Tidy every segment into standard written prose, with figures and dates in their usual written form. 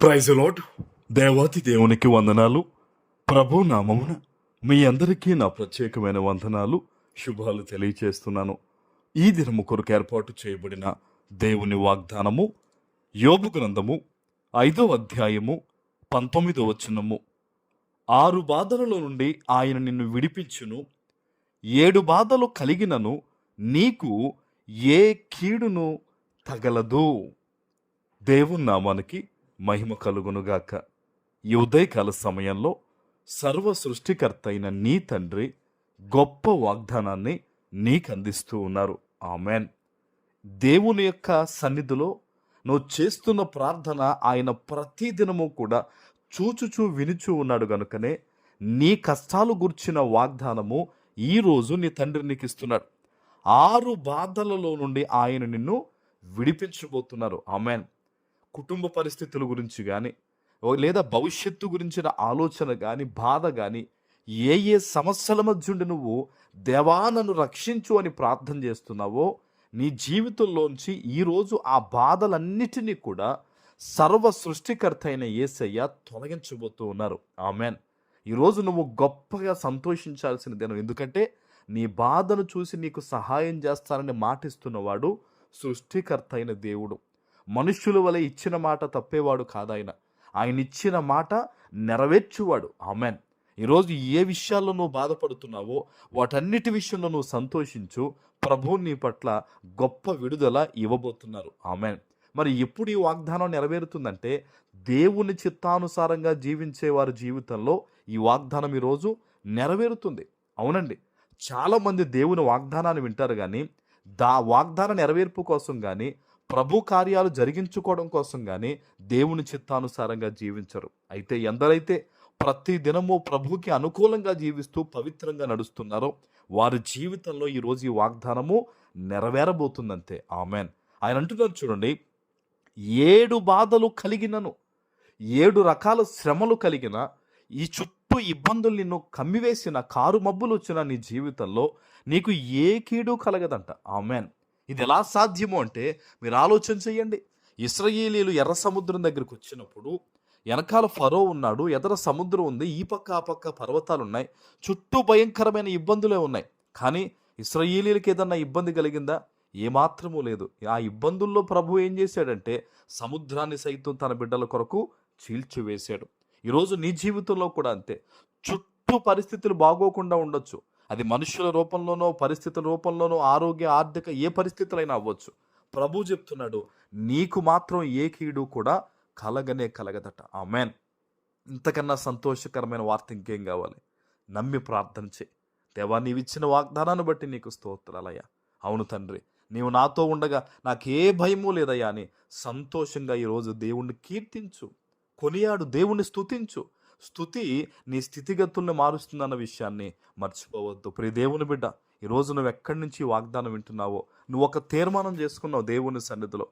Praise lord. దేవాతి దేవునికి వందనాలు. ప్రభు నామమున మీ అందరికీ నా ప్రత్యేకమైన వందనాలు, శుభాలు తెలియచేస్తున్నాను. ఈ దినము కొరకు ఏర్పాటు చేయబడిన దేవుని వాగ్దానము యోబు గ్రంథము 5వ అధ్యాయము 19వ వచనము. 6 బాధలలో నుండి ఆయన నిన్ను విడిపించును, 7 బాధలు కలిగినను నీకు ఏ కీడును తగలదు. దేవుని నామానికి మహిమ కలుగునుగాక. ఈ ఉదయకాల సమయంలో సర్వ సృష్టికర్త అయిన నీ తండ్రి గొప్ప వాగ్దానాన్ని నీకు అందిస్తూ ఉన్నారు. ఆమెన్. దేవుని యొక్క సన్నిధిలో నువ్వు చేస్తున్న ప్రార్థన ఆయన ప్రతిదినము కూడా చూచుచూ వినుచూ ఉన్నాడు గనుకనే నీ కష్టాలు గుర్చిన వాగ్దానము ఈరోజు నీ తండ్రి నీకు ఇస్తున్నాడు. 6 బాధలలో నుండి ఆయన నిన్ను విడిపించబోతున్నారు. ఆమెన్. కుటుంబ పరిస్థితుల గురించి కానీ, లేదా భవిష్యత్తు గురించిన ఆలోచన కానీ, బాధ కానీ, ఏ సమస్యల మధ్య నువ్వు దేవా నన్ను రక్షించు అని ప్రార్థన చేస్తున్నావో నీ జీవితంలోంచి ఈరోజు ఆ బాధలన్నిటినీ కూడా సర్వ సృష్టికర్త అయిన యేసయ్య తొలగించబోతూ ఉన్నారు. ఆమెన్. ఈరోజు నువ్వు గొప్పగా సంతోషించాల్సిన దినం. ఎందుకంటే నీ బాధను చూసి నీకు సహాయం చేస్తానని మాటిస్తున్నవాడు సృష్టికర్త అయిన దేవుడు. మనుష్యుల వలె ఇచ్చిన మాట తప్పేవాడు కాదాయన. ఆయన ఇచ్చిన మాట నెరవేర్చువాడు. ఆమెన్. ఈరోజు ఏ విషయాల్లో నువ్వు బాధపడుతున్నావో వాటన్నిటి విషయంలో నువ్వు సంతోషించు. ప్రభువు నీ పట్ల గొప్ప విడుదల ఇవ్వబోతున్నారు. ఆమెన్. మరి ఎప్పుడు ఈ వాగ్దానం నెరవేరుతుందంటే దేవుని చిత్తానుసారంగా జీవించే వారి జీవితంలో ఈ వాగ్దానం ఈరోజు నెరవేరుతుంది. అవునండి, చాలామంది దేవుని వాగ్దానాన్ని వింటారు కానీ వాగ్దాన నెరవేర్పు కోసం కానీ ప్రభు కార్యాలు జరిగించుకోవడం కోసం కానీ దేవుని చిత్తానుసారంగా జీవించరు. అయితే ఎందరైతే ప్రతి దినము ప్రభుకి అనుకూలంగా జీవిస్తూ పవిత్రంగా నడుస్తున్నారో వారి జీవితంలో ఈరోజు ఈ వాగ్దానము నెరవేరబోతుందంతే. ఆమెన్. ఆయన అంటున్నారు చూడండి, 7 బాధలు కలిగినను, 7 రకాల శ్రమలు కలిగిన, ఈ చుట్టూ ఇబ్బందులు నిన్ను కమ్మివేసిన, కారు మబ్బులు వచ్చిన నీ జీవితంలో నీకు ఏ కీడు కలగదంట. ఆమెన్. ఇది ఎలా సాధ్యమో అంటే మీరు ఆలోచన చేయండి. ఇశ్రాయేలీయులు ఎర్ర సముద్రం దగ్గరికి వచ్చినప్పుడు వెనకాల ఫరో ఉన్నాడు, ఎదర సముద్రం ఉంది, ఈ పక్క ఆ పక్క పర్వతాలు ఉన్నాయి, చుట్టూ భయంకరమైన ఇబ్బందులే ఉన్నాయి. కానీ ఇశ్రాయేలీయులకి ఏదన్నా ఇబ్బంది కలిగిందా? ఏమాత్రమూ లేదు. ఆ ఇబ్బందుల్లో ప్రభు ఏం చేశాడంటే సముద్రాన్ని సైతం తన బిడ్డల కొరకు చీల్చివేశాడు. ఈరోజు నీ జీవితంలో కూడా అంతే. చుట్టూ పరిస్థితులు బాగోకుండా ఉండొచ్చు. అది మనుషుల రూపంలోనో, పరిస్థితుల రూపంలోనో, ఆరోగ్య ఆర్థిక ఏ పరిస్థితులైనా అవ్వచ్చు. ప్రభు చెప్తున్నాడు, నీకు మాత్రం ఏ కీడు కూడా కలగదట. ఆమెన్. ఇంతకన్నా సంతోషకరమైన వార్త ఇంకేం కావాలి? నమ్మి ప్రార్థన చేయి. దేవా, నీవిచ్చిన వాగ్దానాన్ని బట్టి నీకు స్తోత్రాలయ్యా. అవును తండ్రి, నీవు నాతో ఉండగా నాకే భయము లేదయ్యా అని సంతోషంగా ఈరోజు దేవుణ్ణి కీర్తించు, కొనియాడు, దేవుణ్ణి స్తుతించు. స్తుతి నీ స్థితిగతుల్ని మారుస్తుందన్న విషయాన్ని మర్చిపోవద్దు. ప్రియ దేవుని బిడ్డ, ఈరోజు నువ్వు ఎక్కడి నుంచి వాగ్దానం వింటున్నావో నువ్వు ఒక తీర్మానం చేసుకున్నావు దేవుని సన్నిధిలో.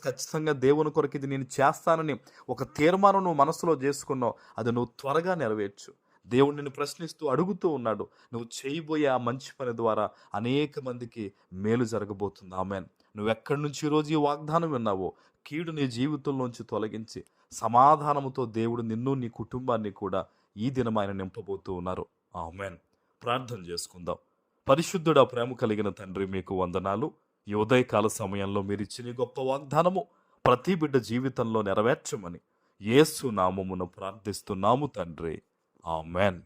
ఖచ్చితంగా దేవుని కొరకు ఇది నేను చేస్తానని ఒక తీర్మానం నువ్వు మనసులో చేసుకున్నావు. అది నువ్వు త్వరగా నెరవేర్చు. దేవుడు నిన్ను ప్రశ్నిస్తూ అడుగుతూ ఉన్నాడు. నువ్వు చేయబోయే ఆ మంచి పని ద్వారా అనేక మందికి మేలు జరగబోతుంది. ఆమెన్. నువ్వు ఎక్కడి నుంచి ఈరోజు ఈ వాగ్దానం విన్నావో కీడు నీ జీవితంలోంచి తొలగించి సమాధానముతో దేవుడు నిన్ను, నీ కుటుంబాన్ని కూడా ఈ దినం ఆయన నింపబోతూ ఉన్నారు. ఆమెన్. ప్రార్థన చేసుకుందాం. పరిశుద్ధుడా, ప్రేమ కలిగిన తండ్రి, మీకు వందనాలు. ఈ ఉదయకాల సమయంలో మీరు ఇచ్చిన గొప్ప వాగ్దానము ప్రతి బిడ్డ జీవితంలో నెరవేర్చమని యేసు నామమున ప్రార్థిస్తున్నాము తండ్రి. ఆమెన్.